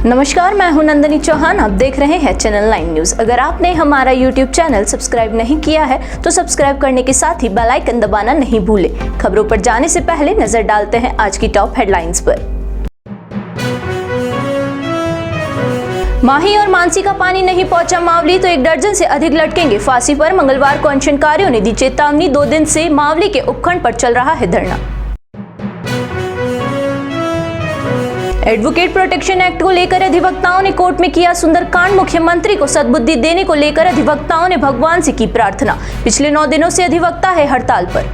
नमस्कार, मैं हूं नंदिनी चौहान। आप देख रहे हैं चैनल 9 न्यूज। अगर आपने हमारा यूट्यूब चैनल सब्सक्राइब नहीं किया है तो सब्सक्राइब करने के साथ ही बेल आइकन दबाना नहीं भूलें। खबरों पर जाने से पहले नजर डालते हैं आज की टॉप हेडलाइंस पर। माही और मानसी का पानी नहीं पहुंचा मावली तो 1 दर्जन से अधिक लटकेंगे फांसी पर। मंगलवार को अनशनकारियों ने दी चेतावनी। 2 दिन से मावली के उपखंड पर चल रहा है धरना। एडवोकेट प्रोटेक्शन एक्ट को लेकर अधिवक्ताओं ने कोर्ट में किया सुंदरकांड। मुख्यमंत्री को सद्बुद्धि देने को लेकर अधिवक्ताओं ने भगवान से की प्रार्थना। पिछले 9 दिनों से अधिवक्ता है हड़ताल पर।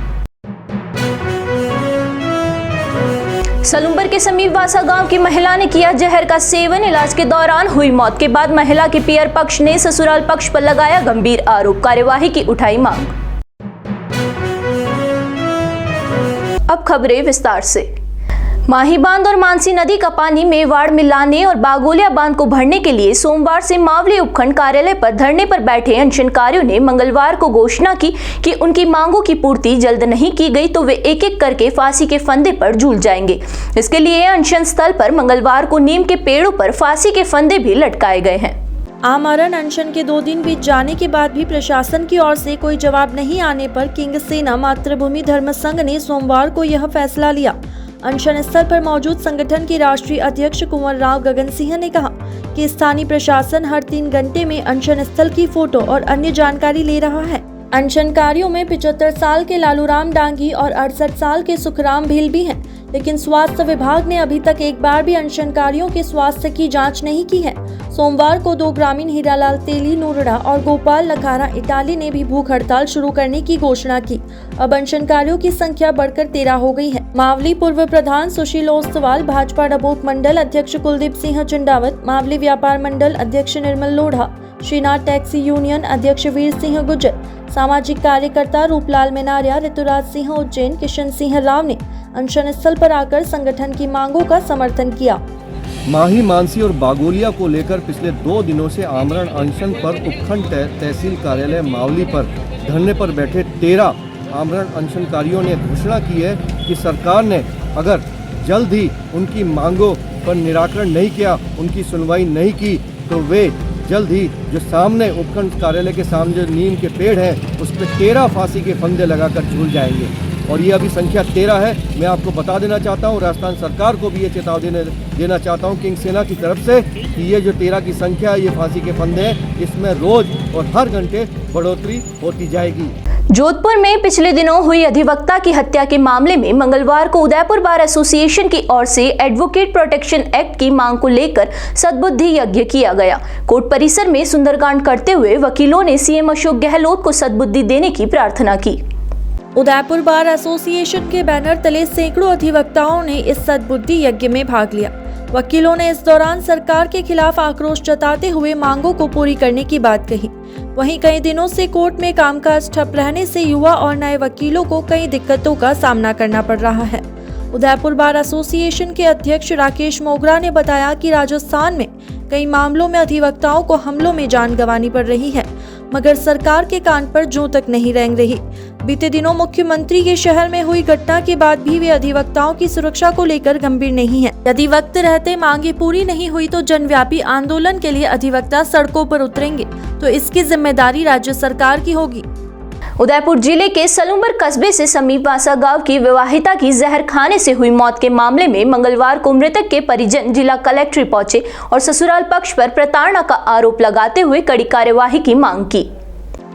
सलूम्बर के समीप वासा गांव की महिला ने किया जहर का सेवन। इलाज के दौरान हुई मौत के बाद महिला के पियर पक्ष ने ससुराल पक्ष पर लगाया गंभीर आरोप। कार्यवाही की उठाई मांग। अब खबरें विस्तार से। माही बांध और मानसी नदी का पानी मेवाड़ में लाने और बागोलिया बांध को भरने के लिए सोमवार से मावली उपखंड कार्यालय पर धरने पर बैठे अनशनकारियों ने मंगलवार को घोषणा की कि उनकी मांगों की पूर्ति जल्द नहीं की गई तो वे एक एक करके फांसी के फंदे पर झूल जाएंगे। इसके लिए अनशन स्थल पर मंगलवार को नीम के पेड़ों पर फांसी के फंदे भी लटकाए गए हैं। आमरण अनशन के 2 दिन बीत जाने के बाद भी प्रशासन की ओर से कोई जवाब नहीं आने पर किंग सेना मातृभूमि धर्म संघ ने सोमवार को यह फैसला लिया। अनशन स्थल पर मौजूद संगठन के राष्ट्रीय अध्यक्ष कुंवर राव गगन सिंह ने कहा कि स्थानीय प्रशासन हर 3 घंटे में अनशन स्थल की फोटो और अन्य जानकारी ले रहा है। अनशनकारियों में 75 साल के लालूराम डांगी और 68 साल के सुखराम भील भी हैं, लेकिन स्वास्थ्य विभाग ने अभी तक एक बार भी अनशनकारियों के स्वास्थ्य की जांच नहीं की है। सोमवार को 2 ग्रामीण हीरालाल तेली नूरड़ा और गोपाल लखारा इटाली ने भी भूख हड़ताल शुरू करने की घोषणा की। अब अनशनकारियों की संख्या बढ़कर 13 हो गई है। मावली पूर्व प्रधान सुशील ओस्तवाल, भाजपा डबोक मंडल अध्यक्ष कुलदीप सिंह चंडावत, मावली व्यापार मंडल अध्यक्ष निर्मल लोढ़ा, श्रीनाथ टैक्सी यूनियन अध्यक्ष वीर सिंह गुज्जर, सामाजिक कार्यकर्ता रूपलाल मेनारिया, ऋतुराज सिंह उज्जैन, किशन सिंह राव ने अनशन स्थल पर आकर संगठन की मांगों का समर्थन किया। माही, मानसी और बागोलिया को लेकर पिछले 2 दिनों से आमरण अनशन पर उपखंड तहसील कार्यालय मावली पर धरने पर बैठे 13 आमरण अनशनकारियों ने घोषणा की है कि सरकार ने अगर जल्द ही उनकी मांगों पर निराकरण नहीं किया, उनकी सुनवाई नहीं की तो वे जल्द ही जो सामने उपखंड कार्यालय के सामने जो नीम के पेड़ हैं उस पर 13 फांसी के फंदे लगाकर झूल जाएंगे। और ये अभी संख्या 13 है। मैं आपको बता देना चाहता हूँ, राजस्थान सरकार को भी ये चेतावनी देना चाहता हूँ किंग सेना की तरफ से कि ये जो 13 की संख्या है, ये फांसी के फंदे हैं, इसमें रोज और हर घंटे बढ़ोतरी होती जाएगी। जोधपुर में पिछले दिनों हुई अधिवक्ता की हत्या के मामले में मंगलवार को उदयपुर बार एसोसिएशन की ओर से एडवोकेट प्रोटेक्शन एक्ट की मांग को लेकर सद्बुद्धि यज्ञ किया गया। कोर्ट परिसर में सुंदरकांड करते हुए वकीलों ने सीएम अशोक गहलोत को सद्बुद्धि देने की प्रार्थना की। उदयपुर बार एसोसिएशन के बैनर तले सैकड़ों अधिवक्ताओं ने इस सद्बुद्धि यज्ञ में भाग लिया। वकीलों ने इस दौरान सरकार के खिलाफ आक्रोश जताते हुए मांगों को पूरी करने की बात कही। वहीं कई दिनों से कोर्ट में कामकाज ठप रहने से युवा और नए वकीलों को कई दिक्कतों का सामना करना पड़ रहा है। उदयपुर बार एसोसिएशन के अध्यक्ष राकेश मोगरा ने बताया कि राजस्थान में कई मामलों में अधिवक्ताओं को हमलों में जान गंवानी पड़ रही है, मगर सरकार के कान पर जूं तक नहीं रेंग रही। बीते दिनों मुख्यमंत्री के शहर में हुई घटना के बाद भी वे अधिवक्ताओं की सुरक्षा को लेकर गंभीर नहीं है। यदि वक्त रहते मांगे पूरी नहीं हुई तो जनव्यापी आंदोलन के लिए अधिवक्ता सड़कों पर उतरेंगे, तो इसकी जिम्मेदारी राज्य सरकार की होगी। उदयपुर जिले के सलूम्बर कस्बे से समीप वासा गांव की विवाहिता की जहर खाने से हुई मौत के मामले में मंगलवार को मृतक के परिजन जिला कलेक्ट्रेट पहुंचे और ससुराल पक्ष पर प्रताड़ना का आरोप लगाते हुए कड़ी कार्यवाही की मांग की।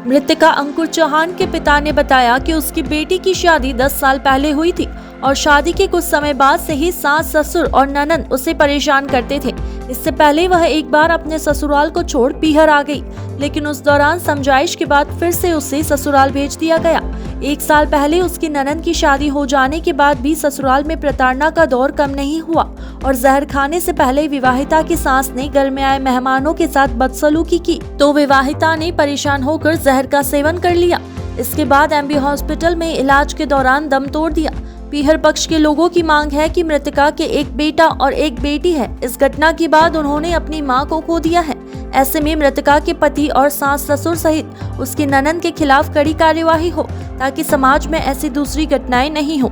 मृतका अंकुर चौहान के पिता ने बताया कि उसकी बेटी की शादी 10 साल पहले हुई थी और शादी के कुछ समय बाद से ही सास, ससुर और ननद उसे परेशान करते थे। इससे पहले वह एक बार अपने ससुराल को छोड़ पीहर आ गई, लेकिन उस दौरान समझाइश के बाद फिर से उसे ससुराल भेज दिया गया। 1 साल पहले उसकी ननद की शादी हो जाने के बाद भी ससुराल में प्रताड़ना का दौर कम नहीं हुआ और जहर खाने से पहले विवाहिता की सास ने घर में आए मेहमानों के साथ बदसलूकी की तो विवाहिता ने परेशान होकर जहर का सेवन कर लिया। इसके बाद एमबी हॉस्पिटल में इलाज के दौरान दम तोड़ दिया। पीहर पक्ष के लोगों की मांग है कि मृतका के एक बेटा और एक बेटी है। इस घटना के बाद उन्होंने अपनी मां को खो दिया है। ऐसे में मृतका के पति और सास, ससुर सहित उसकी ननद के खिलाफ कड़ी कार्यवाही हो ताकि समाज में ऐसी दूसरी घटनाएं नहीं हो।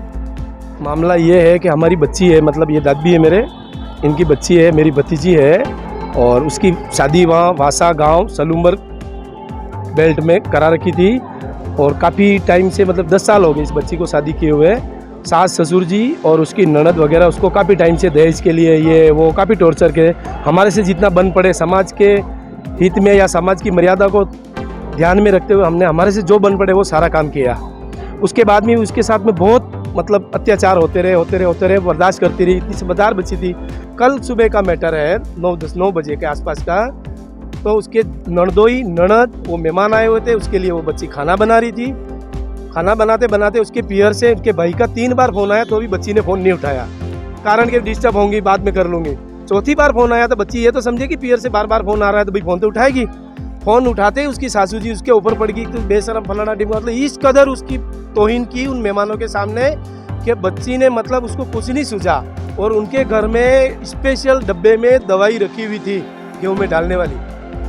मामला ये है कि हमारी बच्ची है, मतलब ये दादी है मेरे, इनकी बच्ची है, मेरी भतीजी है, और उसकी शादी वहाँ वासा गांव सलूम्बर बेल्ट में करा रखी थी। और काफ़ी टाइम से, मतलब 10 साल हो गए इस बच्ची को शादी किए हुए। सास ससुर जी और उसकी ननद वगैरह उसको काफ़ी टाइम से दहेज के लिए ये वो काफ़ी टॉर्चर के, हमारे से जितना बन पड़े समाज के हित में या समाज की मर्यादा को ध्यान में रखते हुए हमने हमारे से जो बन पड़े वो सारा काम किया। उसके बाद में उसके साथ में बहुत मतलब अत्याचार होते रहे, बर्दाश्त करती रही। इतनी समझदार बच्ची थी। कल सुबह का मैटर है, 9 बजे के आसपास का। तो उसके ननद वो मेहमान आए हुए थे, उसके लिए वो बच्ची खाना बना रही थी। खाना बनाते बनाते उसके पियर से उसके भाई का 3 बार फ़ोन आया, तो भी बच्ची ने फ़ोन नहीं उठाया, कारण कि डिस्टर्ब होंगी, बाद में कर लूँगी। चौथी बार फ़ोन आया तो बच्ची ये तो समझे कि पियर से बार बार फ़ोन आ रहा है तो भाई फ़ोन तो उठाएगी। फ़ोन उठाते ही उसकी सासू जी उसके ऊपर पड़ गई, तो बेशरम फलाना डिब्बा, मतलब इस कदर उसकी तौहीन की उन मेहमानों के सामने कि बच्ची ने मतलब उसको कुछ नहीं सूझा। और उनके घर में स्पेशल डब्बे में दवाई रखी हुई थी गेहूँ में डालने वाली,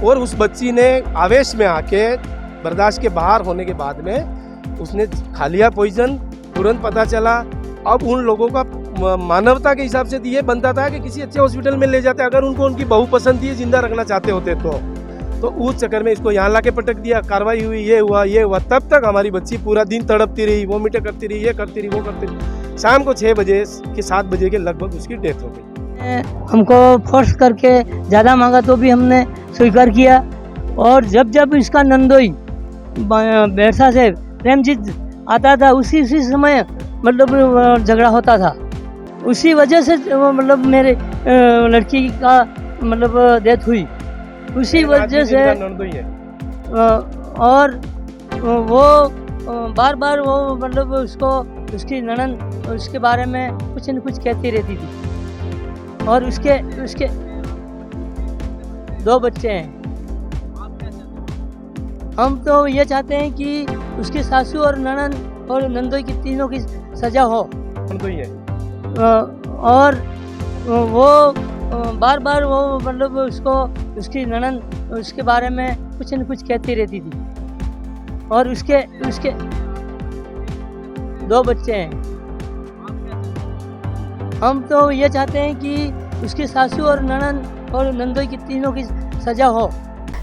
और उस बच्ची ने आवेश में आके बर्दाश्त के बाहर होने के बाद में उसने खा लिया पॉइजन। तुरंत पता चला। अब उन लोगों का मानवता के हिसाब से ये बनता था कि किसी अच्छे हॉस्पिटल में ले जाते, अगर उनको उनकी बहू पसंद थी, जिंदा रखना चाहते होते तो उस चक्कर में इसको यहाँ ला के पटक दिया। कार्रवाई हुई, ये हुआ। तब तक हमारी बच्ची पूरा दिन तड़पती रही, वोमिट करती रही, ये करती रही, वो करती रही। शाम को 6 बजे के 7 बजे के लगभग उसकी डेथ हो गई। हमको फोर्स करके ज़्यादा मांगा तो भी हमने स्वीकार किया। और जब इसका नंदोई बैरसा से प्रेमजीत आता था, उसी समय मतलब झगड़ा होता था। उसी वजह से मतलब मेरे लड़की का मतलब डेथ हुई, उसी वजह से। और वो बार बार वो मतलब उसकी ननद उसके बारे में कुछ न कुछ कहती रहती थी। और उसके 2 बच्चे हैं। हम तो ये चाहते हैं कि उसकी सासू और ननद और नंदोई की तीनों की सजा हो। और वो बार बार वो मतलब उसकी ननद उसके बारे में कुछ न कुछ कहती रहती थी। और उसके 2 बच्चे हैं। हम तो ये चाहते हैं कि उसकी सासू और ननद और नंदोई की तीनों की सजा हो।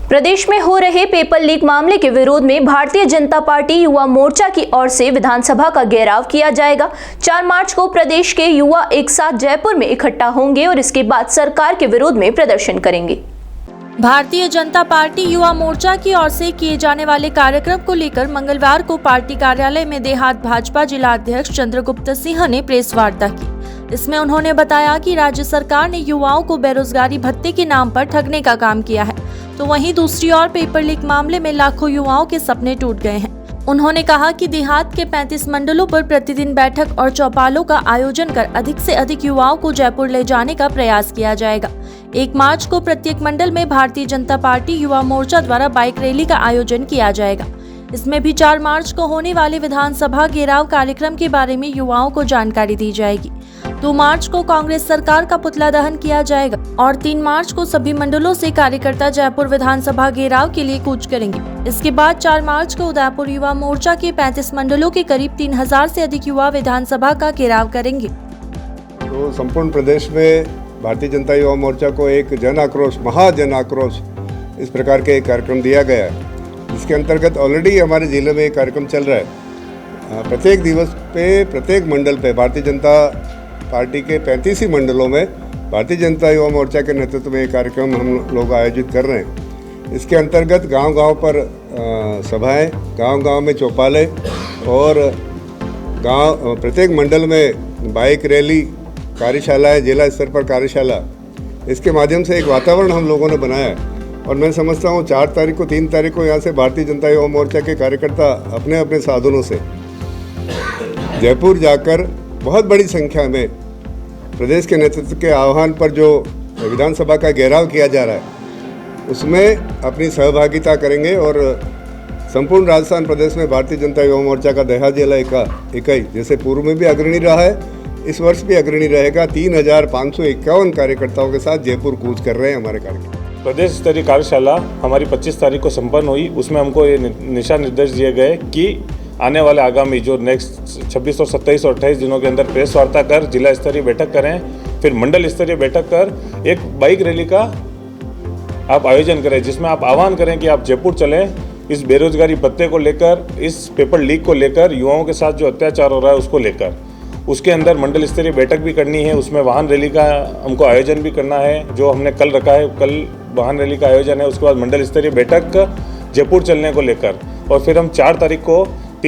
प्रदेश में हो रहे पेपर लीक मामले के विरोध में भारतीय जनता पार्टी युवा मोर्चा की ओर से विधानसभा का घेराव किया जाएगा। 4 मार्च को प्रदेश के युवा एक साथ जयपुर में इकट्ठा होंगे और इसके बाद सरकार के विरोध में प्रदर्शन करेंगे। भारतीय जनता पार्टी युवा मोर्चा की ओर से किए जाने वाले कार्यक्रम को लेकर मंगलवार को पार्टी कार्यालय में देहात भाजपा जिला अध्यक्ष चंद्रगुप्त सिंह ने प्रेस वार्ता की। इसमें उन्होंने बताया कि राज्य सरकार ने युवाओं को बेरोजगारी भत्ते के नाम पर ठगने का काम किया है, तो वहीं दूसरी ओर पेपर लीक मामले में लाखों युवाओं के सपने टूट गए हैं। उन्होंने कहा कि देहात के 35 मंडलों पर प्रतिदिन बैठक और चौपालों का आयोजन कर अधिक से अधिक युवाओं को जयपुर ले जाने का प्रयास किया जाएगा। 1 मार्च को प्रत्येक मंडल में भारतीय जनता पार्टी युवा मोर्चा द्वारा बाइक रैली का आयोजन किया जाएगा। इसमें भी 4 मार्च को होने वाले विधानसभा घेराव कार्यक्रम के बारे में युवाओं को जानकारी दी जाएगी। 2 मार्च को कांग्रेस सरकार का पुतला दहन किया जाएगा और 3 मार्च को सभी मंडलों से कार्यकर्ता जयपुर विधानसभा घेराव के लिए कूच करेंगे। इसके बाद 4 मार्च को उदयपुर युवा मोर्चा के 35 मंडलों के करीब 3000 से अधिक युवा विधानसभा का घेराव करेंगे। तो संपूर्ण प्रदेश में भारतीय जनता युवा मोर्चा को एक जन आक्रोश, महाजन आक्रोश इस प्रकार के कार्यक्रम दिया गया है, जिसके अंतर्गत ऑलरेडी हमारे जिले में एक कार्यक्रम चल रहा है। प्रत्येक दिवस पे प्रत्येक मंडल पे भारतीय जनता पार्टी के 35 ही मंडलों में भारतीय जनता युवा मोर्चा के नेतृत्व में एक कार्यक्रम हम लोग आयोजित कर रहे हैं। इसके अंतर्गत गांव-गांव पर सभाएं, गांव-गांव में चौपाले और प्रत्येक मंडल में बाइक रैली, कार्यशालाएं, जिला स्तर पर कार्यशाला, इसके माध्यम से एक वातावरण हम लोगों ने बनाया है। और मैं समझता हूँ 4 तारीख को 3 तारीख को यहाँ से भारतीय जनता युवा मोर्चा के कार्यकर्ता अपने अपने साधनों से जयपुर जाकर बहुत बड़ी संख्या में प्रदेश के नेतृत्व के आह्वान पर जो विधानसभा का घेराव किया जा रहा है उसमें अपनी सहभागिता करेंगे। और संपूर्ण राजस्थान प्रदेश में भारतीय जनता युवा मोर्चा का देहात जिला इकाई जैसे पूर्व में भी अग्रणी रहा है, इस वर्ष भी अग्रणी रहेगा। 3551 कार्यकर्ताओं के साथ जयपुर कूच कर रहे हैं हमारे कार्यकर्ता। प्रदेश स्तरीय कार्यशाला हमारी 25 तारीख को संपन्न हुई। उसमें हमको ये दिशा निर्देश दिए गए कि आने वाले आगामी जो नेक्स्ट 26 और 27 और 28 दिनों के अंदर प्रेस वार्ता कर जिला स्तरीय बैठक करें फिर मंडल स्तरीय बैठक कर एक बाइक रैली का आप आयोजन करें, जिसमें आप आह्वान करें कि आप जयपुर चलें, इस बेरोजगारी भत्ते को लेकर, इस पेपर लीक को लेकर, युवाओं के साथ जो अत्याचार हो रहा है उसको लेकर। उसके अंदर मंडल स्तरीय बैठक भी करनी है, उसमें वाहन रैली का हमको आयोजन भी करना है, जो हमने कल रखा है। कल वाहन रैली का आयोजन है, उसके बाद मंडल स्तरीय बैठक जयपुर चलने को लेकर, और फिर हम 3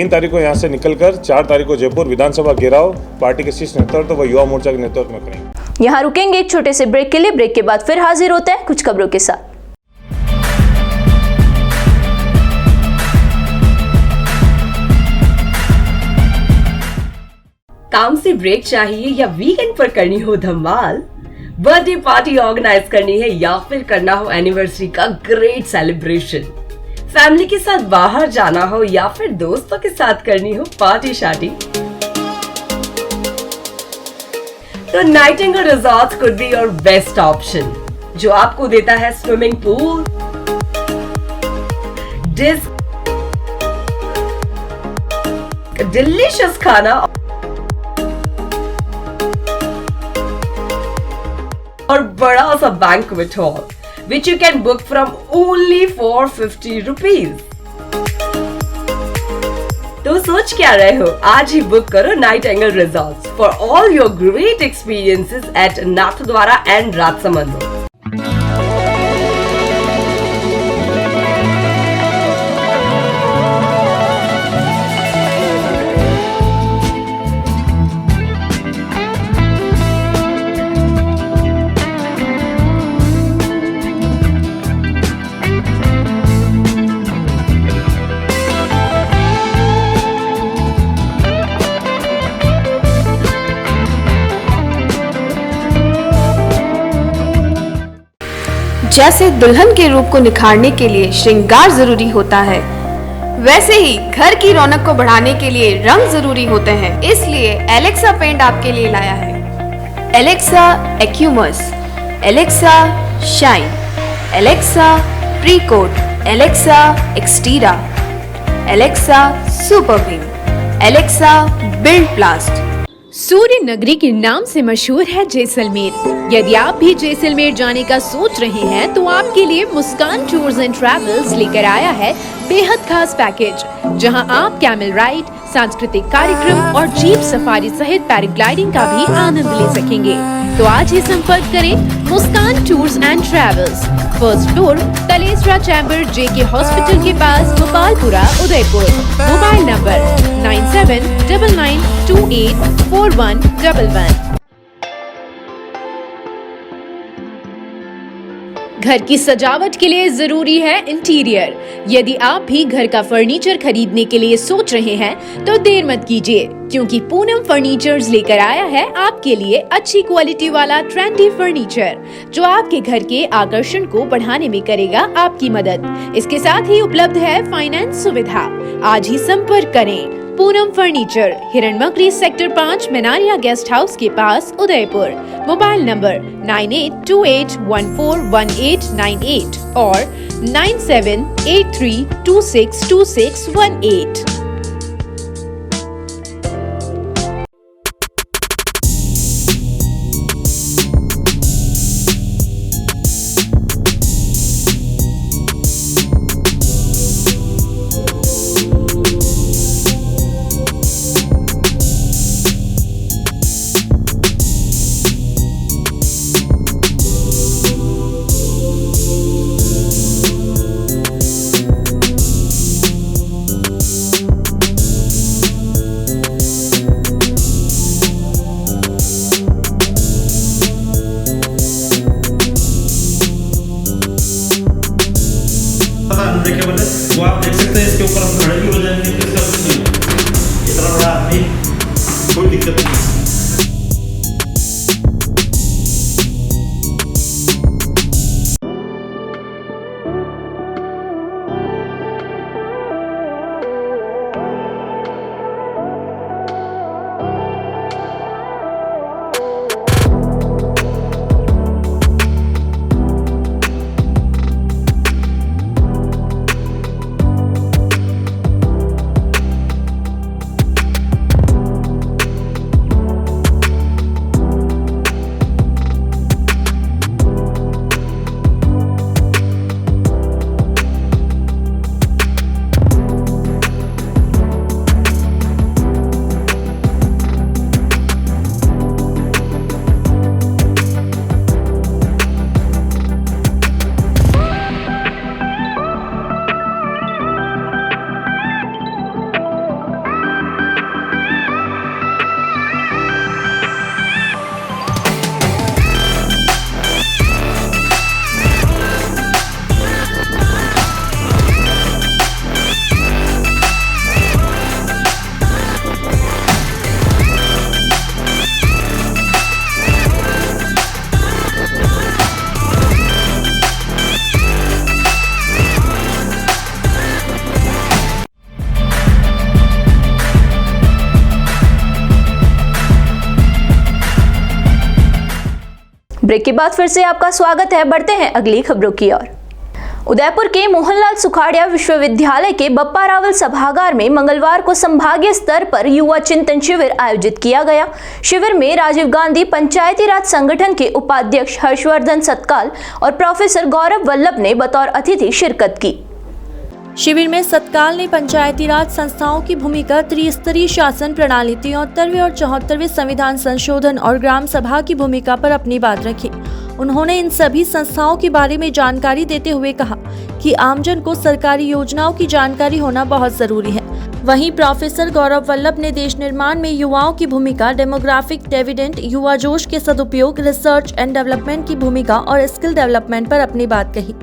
तारीख को यहाँ से निकलकर 4 तारीख को जयपुर विधानसभा घेराव पार्टी के शीर्ष नेतृत्व व युवा मोर्चा के नेतृत्व में करेंगे। यहाँ रुकेंगे एक छोटे से ब्रेक के लिए। ब्रेक के बाद फिर हाजिर होते हैं कुछ खबरों के साथ। काम से ब्रेक चाहिए या वीकेंड पर करनी हो धमाल, बर्थडे पार्टी ऑर्गेनाइज करनी है या फिर करना हो एनिवर्सरी का ग्रेट सेलिब्रेशन, फैमिली के साथ बाहर जाना हो या फिर दोस्तों के साथ करनी हो पार्टी शार्टी, तो Nightingale resort could be your best option, जो आपको देता है स्विमिंग पूल, डिलीशियस खाना और बड़ा सा banquet hall, which you can book from only for 50 rupees. तो सोच क्या रहे हो, आज ही बुक करो Nightingale resorts for all your great experiences at Nathdwara and Rajsamand. जैसे दुल्हन के रूप को निखारने के लिए श्रृंगार जरूरी होता है, वैसे ही घर की रौनक को बढ़ाने के लिए रंग जरूरी होते हैं। इसलिए एलेक्सा पेंट आपके लिए लाया है Alexa Acumus, Alexa shine, Alexa Precote, Alexa Extira, Alexa super Bheem, Alexa build blast. सूर्य नगरी के नाम से मशहूर है जैसलमेर। यदि आप भी जैसलमेर जाने का सोच रहे हैं तो आपके लिए मुस्कान टूर्स एंड ट्रैवल्स लेकर आया है बेहद खास पैकेज, जहां आप कैमल राइड, सांस्कृतिक कार्यक्रम और जीप सफारी सहित पैराग्लाइडिंग का भी आनंद ले सकेंगे। तो आज ही संपर्क करें Muskan tours and travels, first floor Talesara chamber JK hospital के पास, गोपालपुरा, उदयपुर। Mobile number 9799284111। घर की सजावट के लिए जरूरी है इंटीरियर। यदि आप भी घर का फर्नीचर खरीदने के लिए सोच रहे हैं तो देर मत कीजिए, क्योंकि पूनम फर्नीचर्स लेकर आया है आपके लिए अच्छी क्वालिटी वाला ट्रेंडी फर्नीचर, जो आपके घर के आकर्षण को बढ़ाने में करेगा आपकी मदद। इसके साथ ही उपलब्ध है फाइनेंस सुविधा। आज ही संपर्क करें Poonam furniture, Hiranmagri sector 5, Menaria guest house के पास, उदयपुर। मोबाइल नंबर 9828141898 और 9783262618। वो आप देख सकते हैं, इसके ऊपर हम खड़े भी हो जाएंगे, इतना बड़ा आदमी, कोई दिक्कत नहीं। ब्रेक के बाद फिर से आपका स्वागत है। बढ़ते हैं अगली खबरों की ओर। उदयपुर के मोहनलाल सुखाड़िया विश्वविद्यालय के बप्पा रावल सभागार में मंगलवार को संभागीय स्तर पर युवा चिंतन शिविर आयोजित किया गया। शिविर में राजीव गांधी पंचायती राज संगठन के उपाध्यक्ष हर्षवर्धन सतकाल और प्रोफेसर गौरव वल्लभ ने बतौर अतिथि शिरकत की। शिविर में सतकाल ने पंचायती राज संस्थाओं की भूमिका, त्रिस्तरीय शासन प्रणाली, 73वें और 74वें संविधान संशोधन और ग्राम सभा की भूमिका पर अपनी बात रखी। उन्होंने इन सभी संस्थाओं के बारे में जानकारी देते हुए कहा कि आमजन को सरकारी योजनाओं की जानकारी होना बहुत जरूरी है। वहीं प्रोफेसर गौरव वल्लभ ने देश निर्माण में युवाओं की भूमिका, डेमोग्राफिक डिविडेंड, युवा जोश के सदुपयोग, रिसर्च एंड डेवलपमेंट की भूमिका और स्किल डेवलपमेंट पर अपनी बात कही।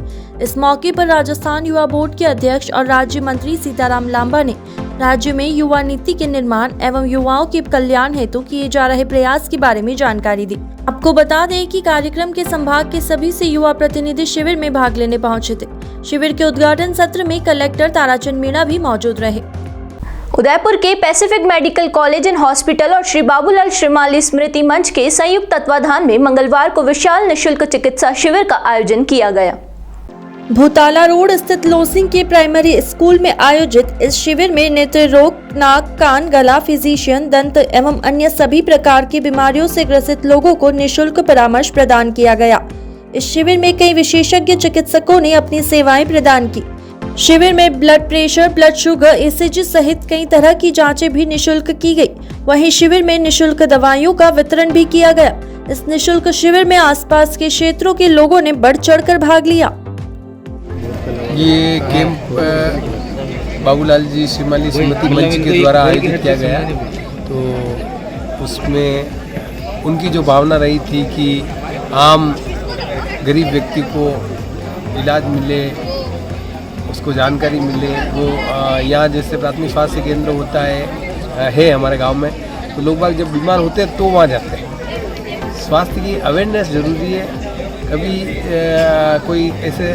इस मौके पर राजस्थान युवा बोर्ड के अध्यक्ष और राज्य मंत्री सीताराम लांबा ने राज्य में युवा नीति के निर्माण एवं युवाओं के कल्याण हेतु किए जा रहे प्रयास के बारे में जानकारी दी। आपको बता दें कि कार्यक्रम के संभाग के सभी से युवा प्रतिनिधि शिविर में भाग लेने पहुंचे थे। शिविर के उद्घाटन सत्र में कलेक्टर ताराचंद मीणा भी मौजूद रहे। उदयपुर के Pacific medical college and hospital और श्री बाबूलाल श्रीमाली स्मृति मंच के संयुक्त तत्वाधान में मंगलवार को विशाल निःशुल्क चिकित्सा शिविर का आयोजन किया गया। भूताला रोड स्थित लोसिंग के प्राइमरी स्कूल में आयोजित इस शिविर में नेत्र रोग, नाक, कान, गला, फिजिशियन, दंत एवं अन्य सभी प्रकार की बीमारियों से ग्रसित लोगों को निःशुल्क परामर्श प्रदान किया गया। इस शिविर में कई विशेषज्ञ चिकित्सकों ने अपनी सेवाएं प्रदान की। शिविर में blood pressure, blood sugar, ECG सहित कई तरह की जांचें भी निःशुल्क की गई। वहीं शिविर में निःशुल्क दवाइयों का वितरण भी किया गया। इस निःशुल्क शिविर में आसपास के क्षेत्रों के लोगों ने बढ़ चढ़कर भाग लिया। ये कैंप बाबूलाल जी श्रीमाली स्मृति मंच के द्वारा आयोजित किया गया, तो उसमें उनकी जो भावना रही थी कि आम गरीब व्यक्ति को इलाज मिले, उसको जानकारी मिले। वो यहाँ जैसे प्राथमिक स्वास्थ्य केंद्र होता है हमारे गांव में, तो लोग बाग जब बीमार होते हैं तो वहाँ जाते हैं। स्वास्थ्य की अवेयरनेस ज़रूरी है। कभी कोई ऐसे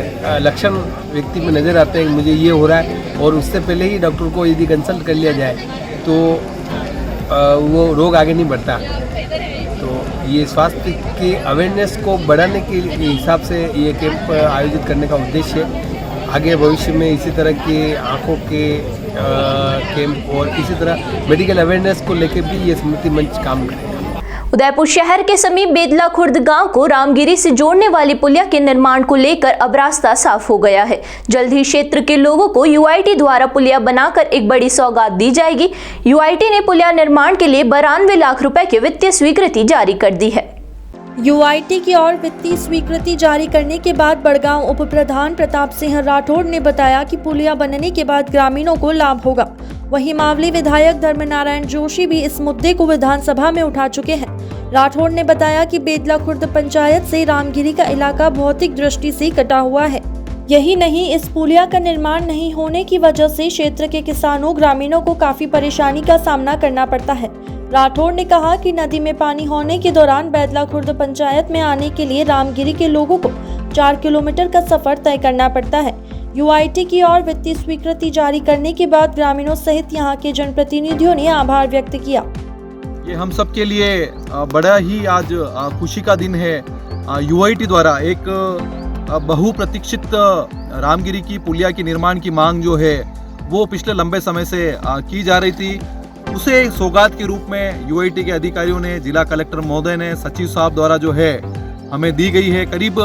लक्षण व्यक्ति में नज़र आते हैं कि मुझे ये हो रहा है, और उससे पहले ही डॉक्टर को यदि कंसल्ट कर लिया जाए तो वो रोग आगे नहीं बढ़ता। तो ये स्वास्थ्य की अवेयरनेस को बढ़ाने के हिसाब से ये कैंप आयोजित करने का उद्देश्य है। आगे भविष्य में इसी तरह के आँखों के कैंप और इसी तरह मेडिकल अवेयरनेस को लेकर भी ये स्मृति मंच काम करेगा। उदयपुर शहर के समीप बेदला खुर्द गांव को रामगिरी से जोड़ने वाली पुलिया के निर्माण को लेकर अब रास्ता साफ हो गया है। जल्द ही क्षेत्र के लोगों को UIT द्वारा पुलिया बनाकर एक बड़ी सौगात दी जाएगी। UIT ने पुलिया निर्माण के लिए 92 लाख रुपए की वित्तीय स्वीकृति जारी कर दी है। UIT की ओर वित्तीय स्वीकृति जारी करने के बाद बड़गांव उप प्रधान प्रताप सिंह राठौड़ ने बताया कि पुलिया बनने के बाद ग्रामीणों को लाभ होगा। वहीं मावली विधायक धर्मनारायण जोशी भी इस मुद्दे को विधानसभा में उठा चुके हैं। राठौड़ ने बताया कि बेदला खुर्द पंचायत से रामगिरी का इलाका भौतिक दृष्टि से कटा हुआ है। यही नहीं, इस पुलिया का निर्माण नहीं होने की वजह से क्षेत्र के किसानों, ग्रामीणों को काफी परेशानी का सामना करना पड़ता है। राठौड़ ने कहा कि नदी में पानी होने के दौरान बेदला खुर्द पंचायत में आने के लिए रामगिरी के लोगों को 4 किलोमीटर का सफर तय करना पड़ता है। UIT की ओर वित्तीय स्वीकृति जारी करने के बाद ग्रामीणों सहित यहाँ के जनप्रतिनिधियों ने आभार व्यक्त किया। ये हम सब के लिए बड़ा ही आज खुशी का दिन है। UIT द्वारा एक बहुप्रतीक्षित रामगिरी की पुलिया के निर्माण की मांग जो है वो पिछले लंबे समय से की जा रही थी। उसे सौगात के रूप में UIT के अधिकारियों ने, जिला कलेक्टर महोदय ने, सचिव साहब द्वारा जो है हमें दी गई है। करीब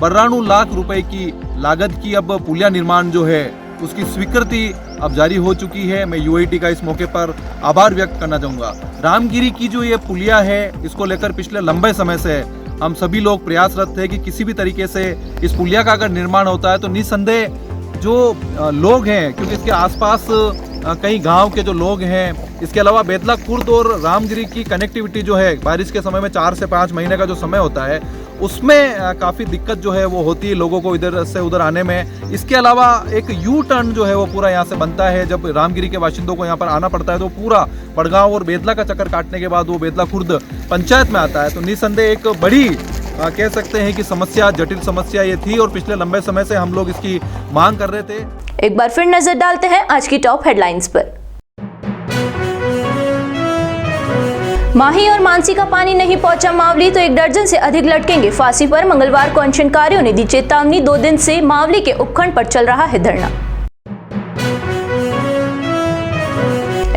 92 लाख रुपए की लागत की अब पुलिया निर्माण जो है उसकी स्वीकृति अब जारी हो चुकी है। मैं UIT का इस मौके पर आभार व्यक्त करना चाहूँगा। रामगिरी की जो ये पुलिया है इसको लेकर पिछले लंबे समय से हम सभी लोग प्रयासरत थे कि किसी भी तरीके से इस पुलिया का अगर निर्माण होता है तो निस्संदेह जो लोग हैं, क्योंकि इसके आसपास कई गांव के जो लोग हैं, इसके अलावा बेदला खुर्द और रामगिरी की कनेक्टिविटी जो है बारिश के समय में 4 से 5 महीने का जो समय होता है उसमें काफ़ी दिक्कत जो है वो होती है लोगों को इधर से उधर आने में। इसके अलावा एक यू टर्न जो है वो पूरा यहाँ से बनता है। जब रामगिरी के बाशिंदों को यहाँ पर आना पड़ता है तो पूरा बड़गांव और बेदला का चक्कर काटने के बाद वो बेदला खुर्द पंचायत में आता है। तो निस्संदेह एक बड़ी कह सकते हैं कि समस्या, जटिल समस्या ये थी और पिछले लंबे समय से हम लोग इसकी मांग कर रहे थे। एक बार फिर नजर डालते हैं आज की टॉप हेडलाइंस पर। माही और मानसी का पानी नहीं पहुंचा मावली तो 1 दर्जन से अधिक लटकेंगे फांसी पर। मंगलवार को अनशनकारियों ने दी चेतावनी। 2 दिन से मावली के उपखंड पर चल रहा है धरना।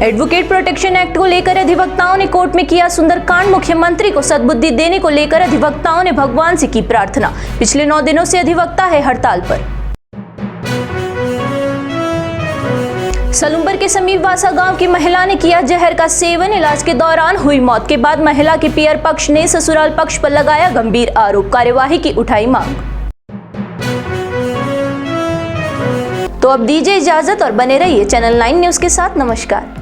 एडवोकेट प्रोटेक्शन एक्ट को लेकर अधिवक्ताओं ने कोर्ट में किया सुंदरकांड। मुख्यमंत्री को सद्बुद्धि देने को लेकर अधिवक्ताओं ने भगवान से की प्रार्थना। पिछले 9 दिनों से अधिवक्ता है हड़ताल पर। सलूम्बर के समीप वासा गांव की महिला ने किया जहर का सेवन। इलाज के दौरान हुई मौत के बाद महिला के पियर पक्ष ने ससुराल पक्ष पर लगाया गंभीर आरोप। कार्यवाही की उठाई मांग। तो अब दीजिए इजाजत और बने रहिए चैनल 9 न्यूज के साथ। नमस्कार।